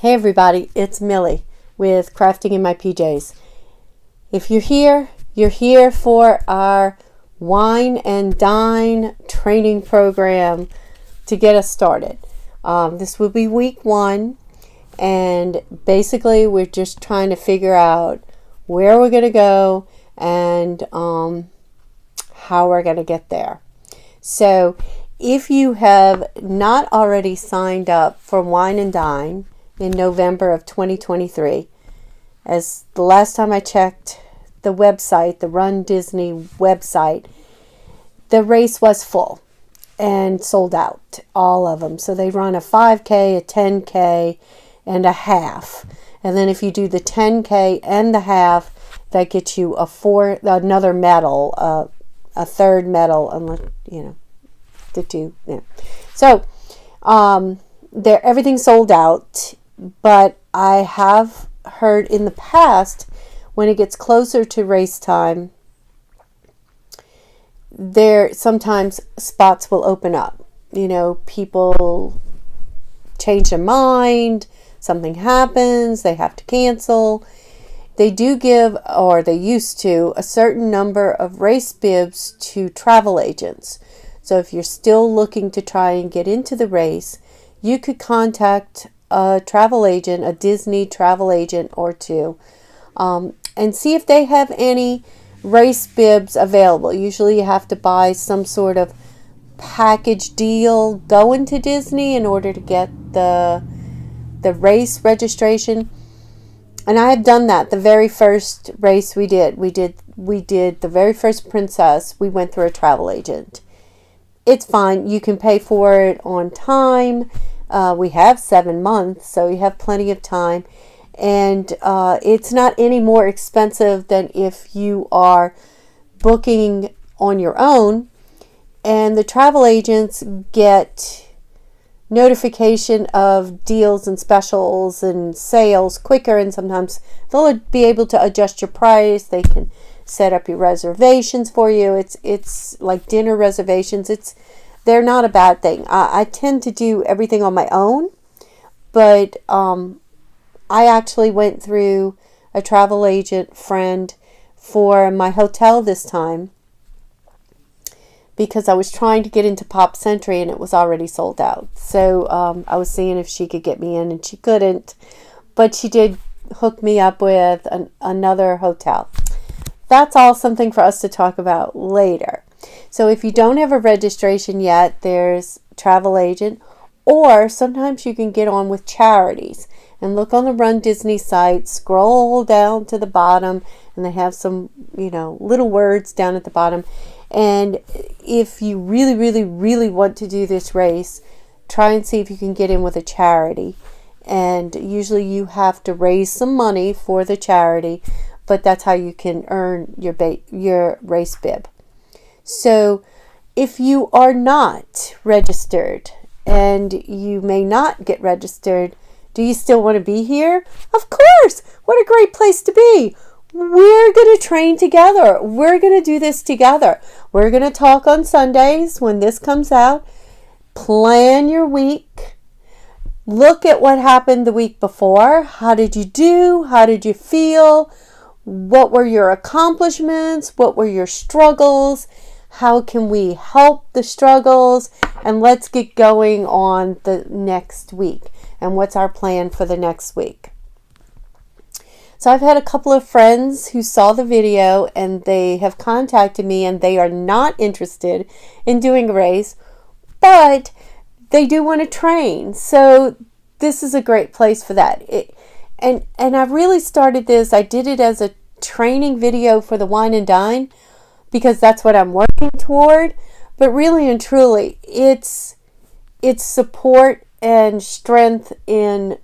Hey everybody, it's Millie with Crafting in My PJs. If you're here for our Wine and Dine training program to get us started. This will be week 1, and basically we're just trying to figure out where we're going to go and how we're going to get there. So if you have not already signed up for Wine and Dine in November of 2023, as the last time I checked the website, the Run Disney website, the race was full and sold out, all of them. So they run a 5K, a 10K, and a half. And then if you do the 10K and the half, that gets you another medal, a third medal, unless, the two. Yeah. So everything's sold out. But I have heard in the past, when it gets closer to race time, there sometimes spots will open up. People change their mind, something happens, they have to cancel. They do give, or they used to, a certain number of race bibs to travel agents. So if you're still looking to try and get into the race, you could contact a travel agent, a Disney travel agent or two, and see if they have any race bibs available. Usually you have to buy some sort of package deal going to Disney in order to get the race registration. And I have done that. The very first race we did the very first Princess, we went through a travel agent. It's fine. You can pay for it on time. We have 7 months, so you have plenty of time. And it's not any more expensive than if you are booking on your own. And the travel agents get notification of deals and specials and sales quicker, and sometimes they'll be able to adjust your price. They can set up your reservations for you. It's like dinner reservations. They're not a bad thing. I tend to do everything on my own, but I actually went through a travel agent friend for my hotel this time because I was trying to get into Pop Century and it was already sold out. So I was seeing if she could get me in, and she couldn't, but she did hook me up with another hotel. That's all something for us to talk about later. So if you don't have a registration yet, there's travel agent, or sometimes you can get on with charities and look on the Run Disney site, scroll down to the bottom, and they have some, little words down at the bottom. And if you really, really, really want to do this race, try and see if you can get in with a charity. And usually you have to raise some money for the charity, but that's how you can earn your race bib. So if you are not registered, and you may not get registered, do you still want to be here? Of course! What a great place to be! We're going to train together. We're going to do this together. We're going to talk on Sundays when this comes out. Plan your week. Look at what happened the week before. How did you do? How did you feel? What were your accomplishments? What were your struggles? How can we help the struggles? And let's get going on the next week. And what's our plan for the next week? So I've had a couple of friends who saw the video and they have contacted me, and they are not interested in doing a race, but they do want to train. So this is a great place for that. And I really started this. I did it as a training video for the Wine and Dine because that's what I'm working toward. But really and truly, it's support and strength in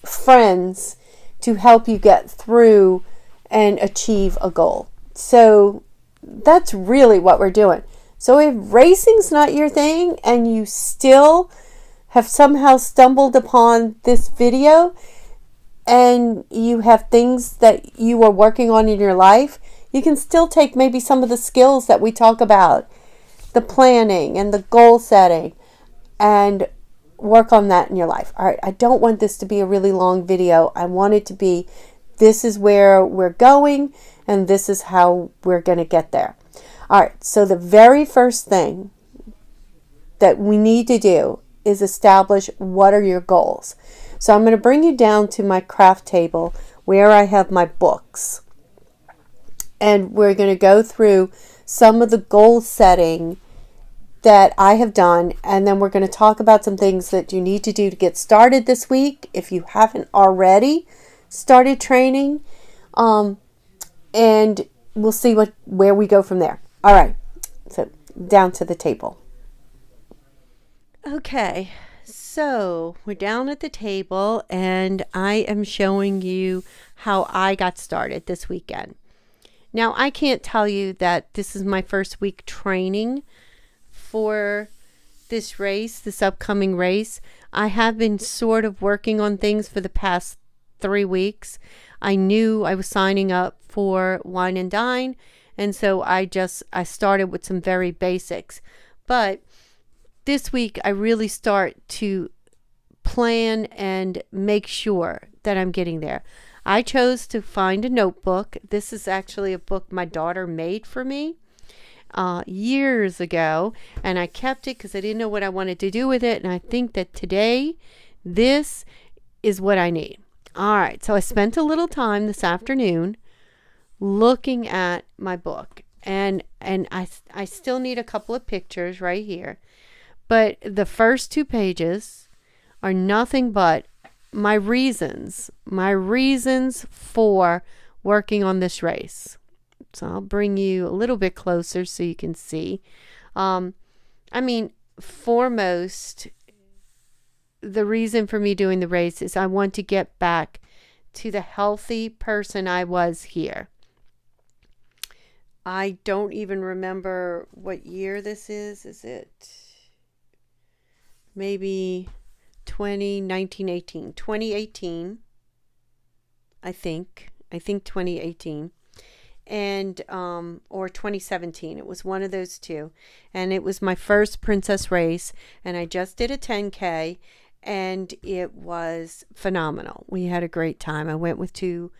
friends to help you get through and achieve a goal. So that's really what we're doing. So if racing's not your thing and you still have somehow stumbled upon this video and you have things that you are working on in your life, you can still take maybe some of the skills that we talk about, the planning and the goal setting, and work on that in your life. All right, I don't want this to be a really long video. I want it to be, this is where we're going and this is how we're going to get there. All right, so the very first thing that we need to do is establish what are your goals. So I'm going to bring you down to my craft table where I have my books. And we're going to go through some of the goal setting that I have done, and then we're going to talk about some things that you need to do to get started this week if you haven't already started training, and we'll see where we go from there. All right, so down to the table. Okay, so we're down at the table, and I am showing you how I got started this weekend. Now, I can't tell you that this is my first week training for this race, this upcoming race. I have been sort of working on things for the past 3 weeks. I knew I was signing up for Wine and Dine, and so I started with some very basics. But this week I really start to plan and make sure that I'm getting there. I chose to find a notebook. This is actually a book my daughter made for me years ago, and I kept it because I didn't know what I wanted to do with it, and I think that today this is what I need. All right, so I spent a little time this afternoon looking at my book, and I still need a couple of pictures right here, but the first 2 pages are nothing but my reasons for working on this race. So I'll bring you a little bit closer so you can see. Foremost, the reason for me doing the race is I want to get back to the healthy person I was here. I don't even remember what year this is. Is it maybe 2018, I think 2018, and or 2017. It was one of those two, and it was my first princess race, and I just did a 10K, and it was phenomenal. We had a great time. I went with two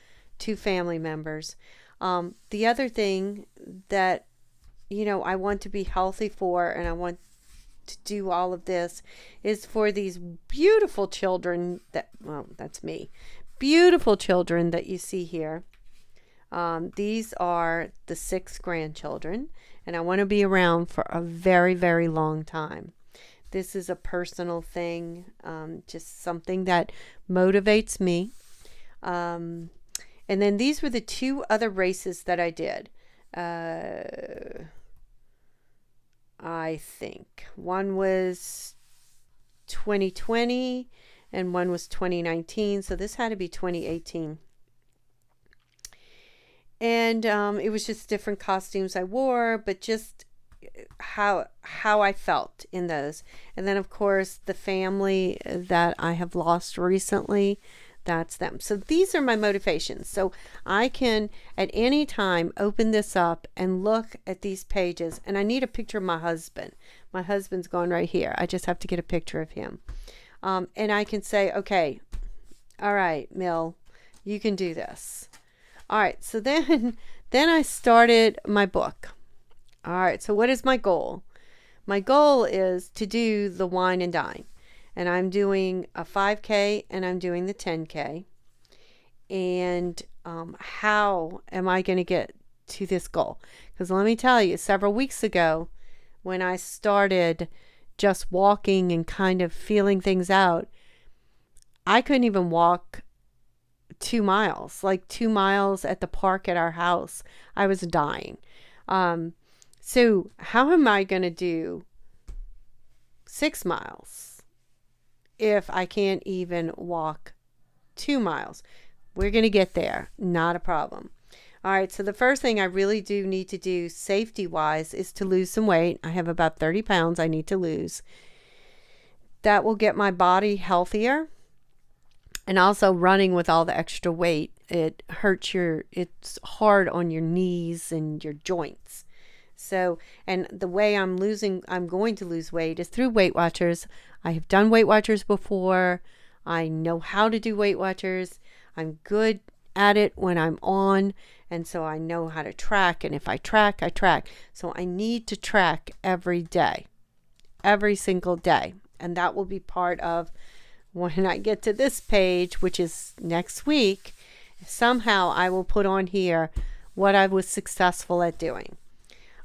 family members. The other thing that I want to be healthy for, and I want to do all of this, is for these beautiful children that's me, beautiful children that you see here. These are the 6 grandchildren, and I want to be around for a very, very long time. This is a personal thing, just something that motivates me. And then these were the 2 other races that I did. I think one was 2020 and one was 2019. So this had to be 2018. And it was just different costumes I wore, but just how I felt in those. And then, of course, the family that I have lost recently, that's them. So these are my motivations. So I can at any time open this up and look at these pages, and I need a picture of my husband. My husband's going right here. I just have to get a picture of him. And I can say, okay, all right, Mill, you can do this. All right, so then I started my book. All right, so what is my goal? My goal is to do the Wine and Dine. And I'm doing a 5K and I'm doing the 10K. And how am I going to get to this goal? Because let me tell you, several weeks ago, when I started just walking and kind of feeling things out, I couldn't even walk 2 miles, like 2 miles at the park at our house. I was dying. So how am I going to do 6 miles if I can't even walk 2 miles? We're going to get there. Not a problem. All right. So the first thing I really do need to do safety wise is to lose some weight. I have about 30 pounds I need to lose. That will get my body healthier. And also running with all the extra weight, it's hard on your knees and your joints. So, and the way I'm going to lose weight is through Weight Watchers. I have done Weight Watchers before. I know how to do Weight Watchers. I'm good at it when I'm on, and so I know how to track, and if I track, I track. So I need to track every day, every single day, and that will be part of when I get to this page, which is next week. Somehow I will put on here what I was successful at doing.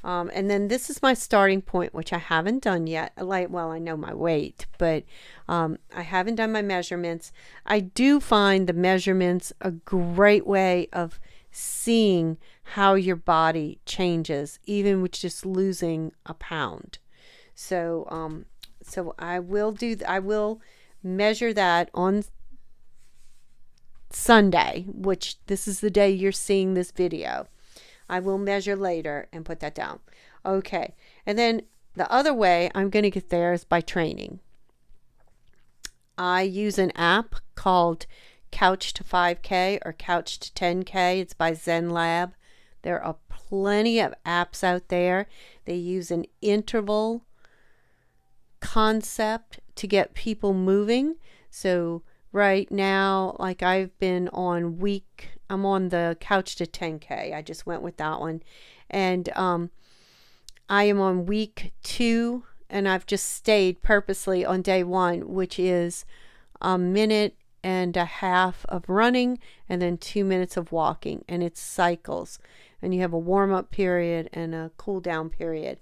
And then this is my starting point, which I haven't done yet. Well, I know my weight, but I haven't done my measurements. I do find the measurements a great way of seeing how your body changes, even with just losing a pound. So I will measure that on Sunday, which this is the day you're seeing this video. I will measure later and put that down. Okay. And then the other way I'm going to get there is by training. I use an app called Couch to 5K or Couch to 10K. It's by Zen Lab. There are plenty of apps out there. They use an interval concept to get people moving. So right now, like I'm on the Couch to 10K. I just went with that one. And I am on week 2, and I've just stayed purposely on day 1, which is a minute and a half of running and then 2 minutes of walking. And it's cycles. And you have a warm-up period and a cool-down period.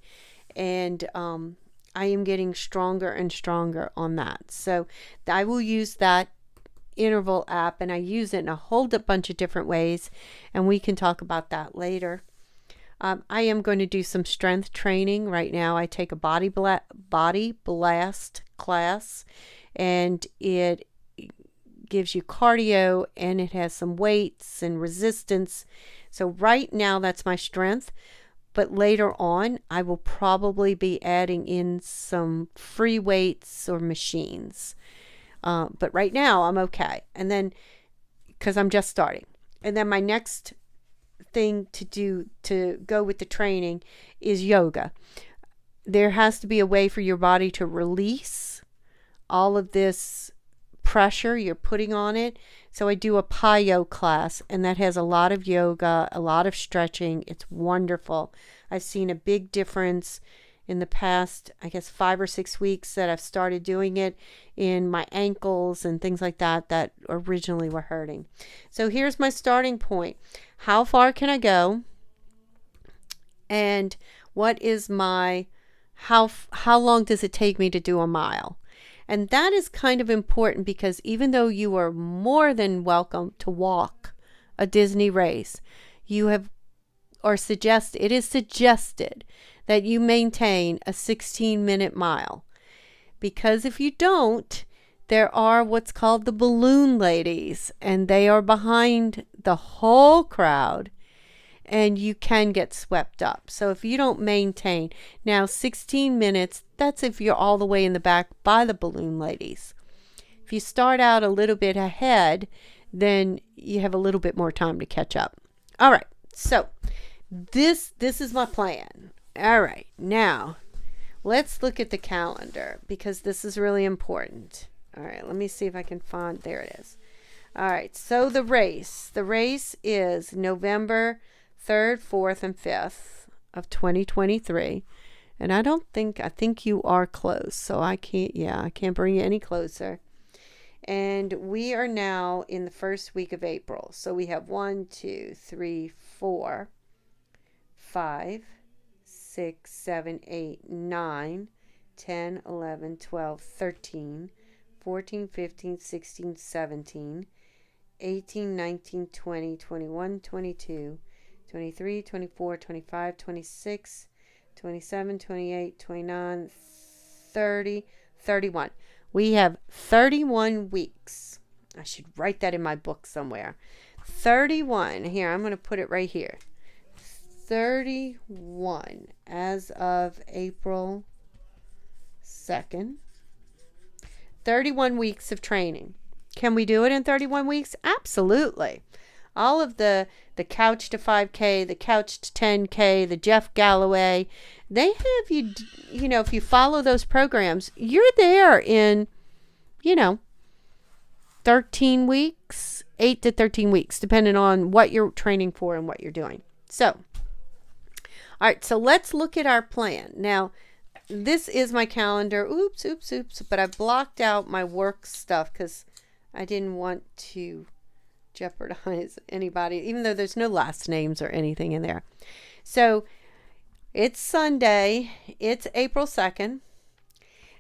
And I am getting stronger and stronger on that. So I will use that interval app, and I use it in a whole bunch of different ways, and we can talk about that later. I am going to do some strength training right now. I take a body blast class, and it gives you cardio, and it has some weights and resistance. So right now that's my strength, but later on I will probably be adding in some free weights or machines. But right now I'm okay. And then, because I'm just starting. And then my next thing to do to go with the training is yoga. There has to be a way for your body to release all of this pressure you're putting on it. So I do a Payo class, and that has a lot of yoga, a lot of stretching. It's wonderful. I've seen a big difference in the past, I guess, 5 or 6 weeks that I've started doing it in my ankles and things like that originally were hurting. So here's my starting point. How far can I go? And what is how long does it take me to do a mile? And that is kind of important, because even though you are more than welcome to walk a Disney race, it is suggested that you maintain a 16-minute mile. Because if you don't, there are what's called the balloon ladies, and they are behind the whole crowd, and you can get swept up. So if you don't maintain, now 16 minutes, that's if you're all the way in the back by the balloon ladies. If you start out a little bit ahead, then you have a little bit more time to catch up. All right, so this is my plan. All right, now let's look at the calendar, because this is really important. All right, let me see if I can find, there it is. All right, so the race is November 3rd, 4th, and 5th of 2023. And I think you are close, so I can't bring you any closer. And we are now in the first week of April. So we have 1, 2, 3, 4, 5, 6, 7, 8, 9, 10, 11, 12, 13, 14, 15, 16, 17, 18, 19, 20, 21, 22, 23, 24, 25, 26, 27, 28, 29, 30, 31. We have 31 weeks. I should write that in my book somewhere. 31. Here, I'm going to put it right here. 31 as of April 2nd. 31 weeks of training. Can we do it in 31 weeks? Absolutely. all of the Couch to 5K, the Couch to 10K, the Jeff Galloway, they have you, if you follow those programs, you're there in, 13 weeks, 8 to 13 weeks, depending on what you're training for and what you're doing. So, all right, so let's look at our plan. Now, this is my calendar. Oops. But I blocked out my work stuff because I didn't want to jeopardize anybody, even though there's no last names or anything in there. So, it's Sunday. It's April 2nd.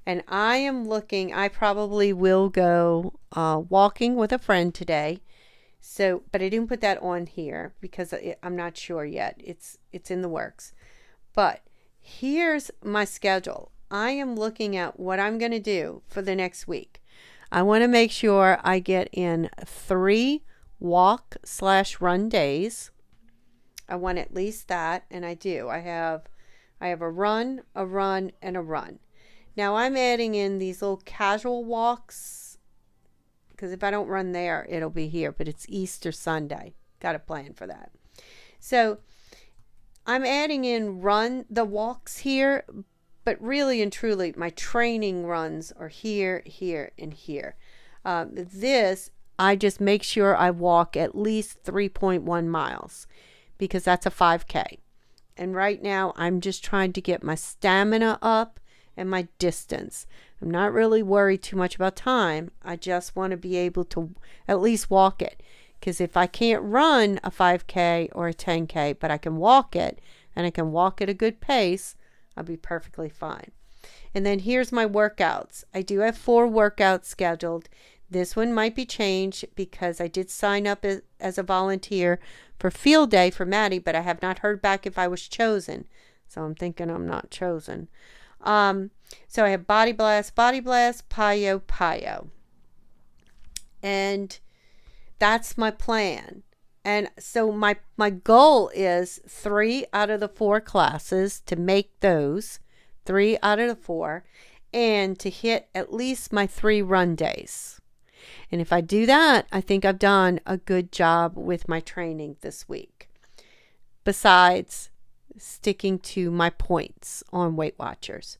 And I probably will go walking with a friend today. So, but I didn't put that on here because I'm not sure yet. It's in the works. But here's my schedule. I am looking at what I'm going to do for the next week. I want to make sure I get in 3 walk/run days. I want at least that, and I do. I have a run, and a run. Now I'm adding in these little casual walks because if I don't run there, it'll be here. But it's Easter Sunday. Got a plan for that. So I'm adding in the walks here, but really and truly, my training runs are here, and here. This, I just make sure I walk at least 3.1 miles because that's a 5K. And right now, I'm just trying to get my stamina up and my distance. I'm not really worried too much about time. I just want to be able to at least walk it. Because if I can't run a 5K or a 10K, but I can walk it, and I can walk at a good pace, I'll be perfectly fine. And then here's my workouts. I do have 4 workouts scheduled. This one might be changed because I did sign up as a volunteer for field day for Maddie, but I have not heard back if I was chosen. So I'm thinking I'm not chosen. So I have Body Blast, Payo. And that's my plan. And so my goal is 3 out of the 4 classes, to make those 3 out of the 4, and to hit at least my 3 run days. And if I do that, I think I've done a good job with my training this week. Besides sticking to my points on Weight Watchers.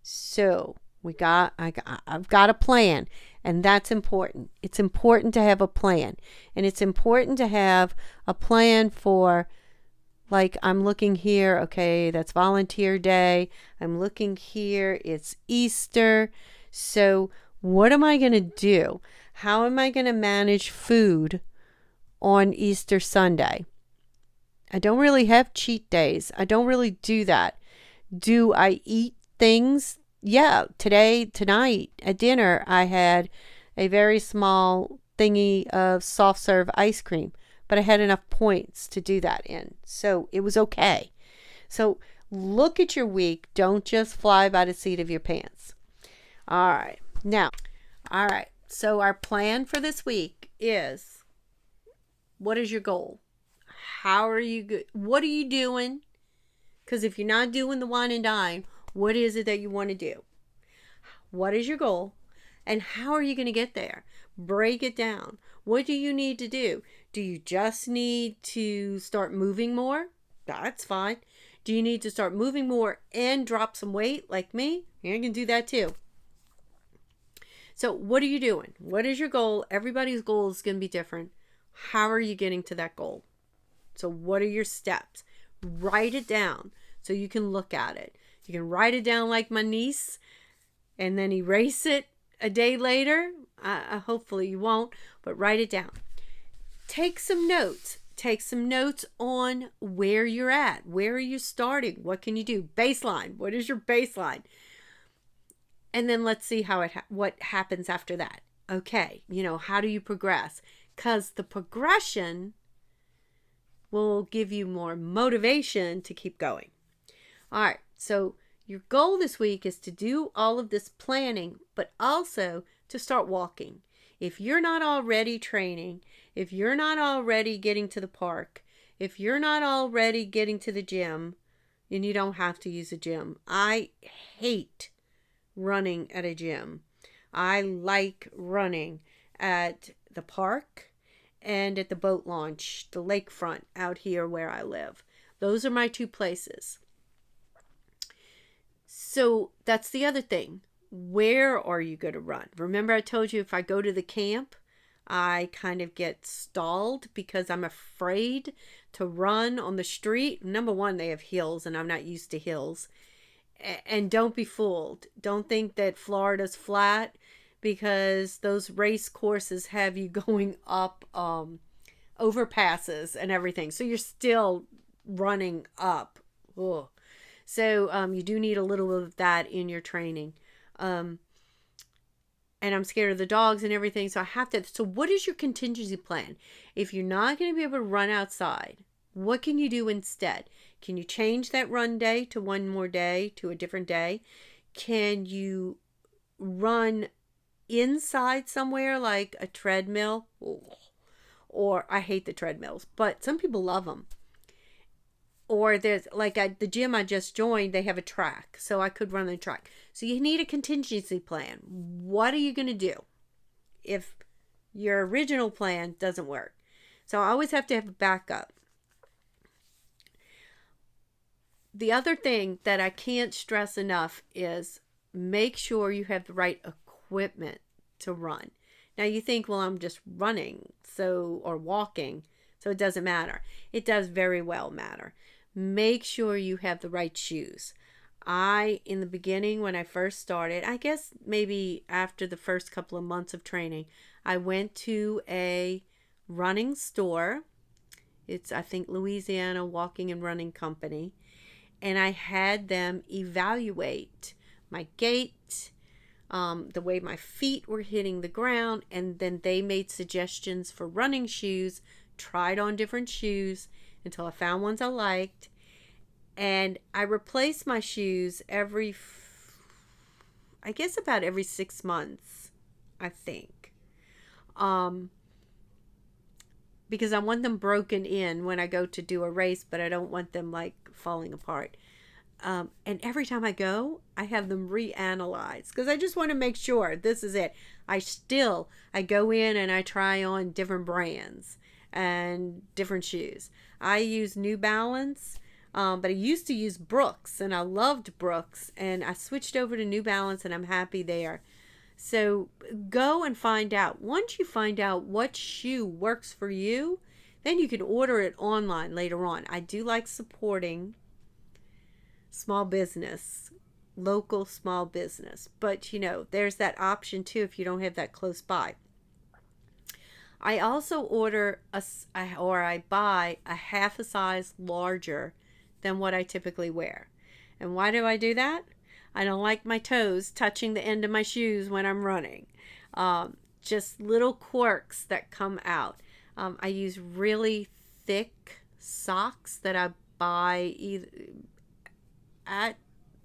So I've got a plan, and that's important. It's important to have a plan, and it's important to have a plan for, like, I'm looking here, okay, that's volunteer day. I'm looking here, it's Easter. So what am I going to do? How am I going to manage food on Easter Sunday? I don't really have cheat days. I don't really do that. Do I eat things? Yeah, tonight at dinner, I had a very small thingy of soft serve ice cream, but I had enough points to do that in. So it was okay. So look at your week. Don't just fly by the seat of your pants. All right. So our plan for this week is, what is your goal? How are you what are you doing? Because if you're not doing the wine and dine, what is it that you want to do? What is your goal? And how are you going to get there? Break it down. What do you need to do? Do you just need to start moving more? That's fine. Do you need to start moving more and drop some weight like me? You can do that too. So what are you doing? What is your goal? Everybody's goal is going to be different. How are you getting to that goal? So what are your steps? Write it down so you can look at it. You can write it down like my niece and then erase it a day later. Hopefully you won't, but write it down. Take some notes. Take some notes on where you're at. Where are you starting? What can you do? Baseline. What is your baseline? And then let's see what happens after that. Okay, how do you progress? Because the progression will give you more motivation to keep going. All right, so your goal this week is to do all of this planning, but also to start walking. If you're not already training, if you're not already getting to the park, if you're not already getting to the gym, and you don't have to use a gym. I hate running at a gym. I like running at the park and at the boat launch, the lakefront out here where I live. Those are my two places. So that's the other thing. Where are you going to run? Remember I told you if I go to the camp, I kind of get stalled because I'm afraid to run on the street. Number one, they have hills and I'm not used to hills. And don't be fooled. Don't think that Florida's flat, because those race courses have you going up overpasses and everything. So you're still running up. Ugh. So you do need a little of that in your training. And I'm scared of the dogs and everything. So I have to. So what is your contingency plan? If you're not going to be able to run outside, what can you do instead? Can you change that run day to one more day, to a different day? Can you run inside somewhere like a treadmill? Or I hate the treadmills, but some people love them. Or there's like at the gym I just joined, they have a track, so I could run the track. So you need a contingency plan. What are you going to do if your original plan doesn't work? So I always have to have a backup. The other thing that I can't stress enough is make sure you have the right equipment to run. Now you think, well, I'm just running, or walking, so it doesn't matter. It does very well matter. Make sure you have the right shoes. In the beginning, when I first started, I guess maybe after the first couple of months of training, I went to a running store. It's, I think, Louisiana Walking and Running Company. And I had them evaluate my gait, the way my feet were hitting the ground, and then they made suggestions for running shoes, tried on different shoes until I found ones I liked. And I replaced my shoes I guess about every 6 months, I think. Because I want them broken in when I go to do a race, but I don't want them like falling apart. And every time I go, I have them reanalyzed because I just want to make sure this is it. I go in and I try on different brands and different shoes. I use New Balance, but I used to use Brooks, and I loved Brooks, and I switched over to New Balance, and I'm happy there. So go and find out. Once you find out what shoe works for you, then you can order it online later on. I do like supporting small business, local small business. But, there's that option too if you don't have that close by. I also I buy a half a size larger than what I typically wear. And why do I do that? I don't like my toes touching the end of my shoes when I'm running. Just little quirks that come out. I use really thick socks that I buy either at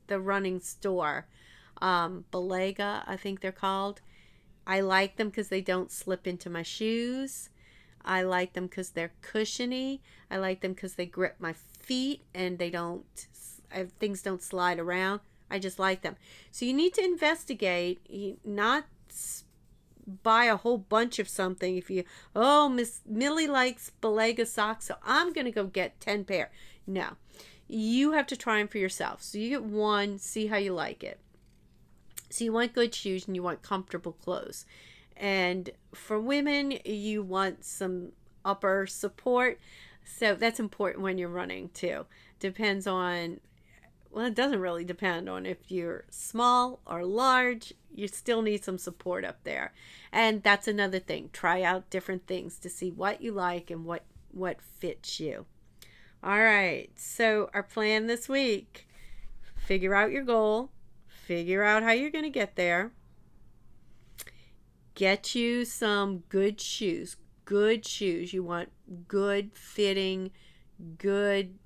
the running store. Belega, I think they're called. I like them because they don't slip into my shoes. I like them because they're cushiony. I like them because they grip my feet and things don't slide around. I just like them. So you need to investigate, not buy a whole bunch of something. If Miss Millie likes Belega socks, so I'm going to go get 10 pair. No, you have to try them for yourself. So you get one, see how you like it. So you want good shoes and you want comfortable clothes. And for women, you want some upper support. So that's important when you're running too. Depends on, well, it doesn't really depend on if you're small or large. You still need some support up there. And that's another thing. Try out different things to see what you like and what fits you. All right. So our plan this week, figure out your goal. Figure out how you're going to get there. Get you some good shoes. Good shoes. You want good fitting, good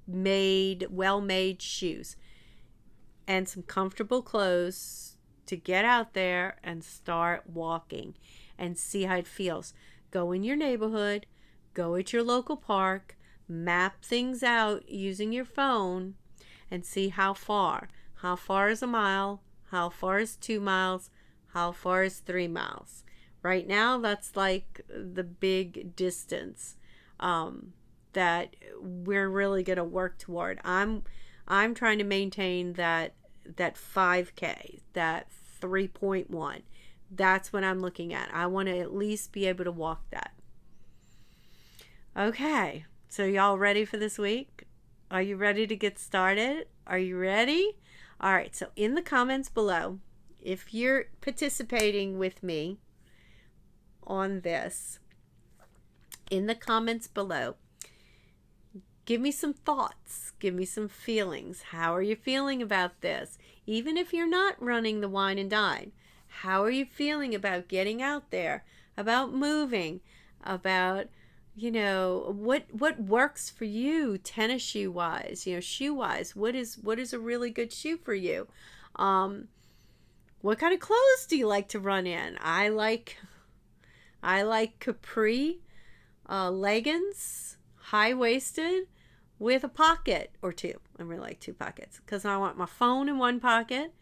made, well-made shoes. And some comfortable clothes to get out there and start walking and see how it feels. Go in your neighborhood. Go at your local park. Map things out using your phone and see how far. How far is a mile? How far is 2 miles? How far is 3 miles? Right now, that's like the big distance that we're really going to work toward. I'm trying to maintain that 5K, that 3.1. That's what I'm looking at. I want to at least be able to walk that. Okay, so y'all ready for this week? Are you ready to get started? Are you ready? All right, so in the comments below, if you're participating with me on this, in the comments below, give me some thoughts, give me some feelings. How are you feeling about this? Even if you're not running the Wine and Dine, how are you feeling about getting out there, about moving, about, you know, what works for you tennis shoe wise, you know, shoe wise? What is a really good shoe for you? What kind of clothes do you like to run in? I like capri leggings, high-waisted, with a pocket or two. I really like 2 pockets because I want my phone in one pocket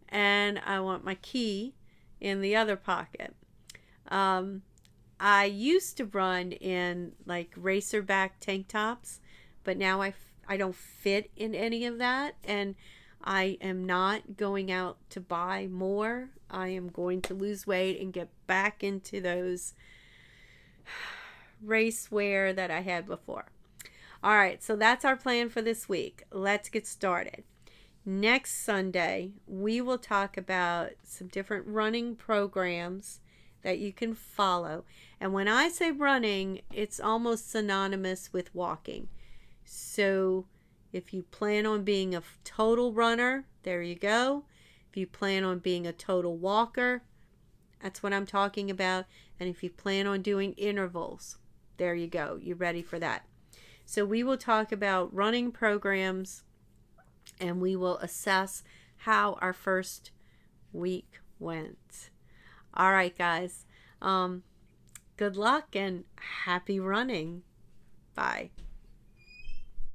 and I want my key in the other pocket. I used to run in like racerback tank tops, but now I don't fit in any of that, and I am not going out to buy more. I am going to lose weight and get back into those race wear that I had before. All right, so that's our plan for this week. Let's get started. Next Sunday, we will talk about some different running programs that you can follow. And when I say running, it's almost synonymous with walking. So if you plan on being a total runner, there you go. If you plan on being a total walker, that's what I'm talking about. And if you plan on doing intervals, there you go. You're ready for that. So we will talk about running programs, and we will assess how our first week went. All right, guys. Good luck and happy running. Bye.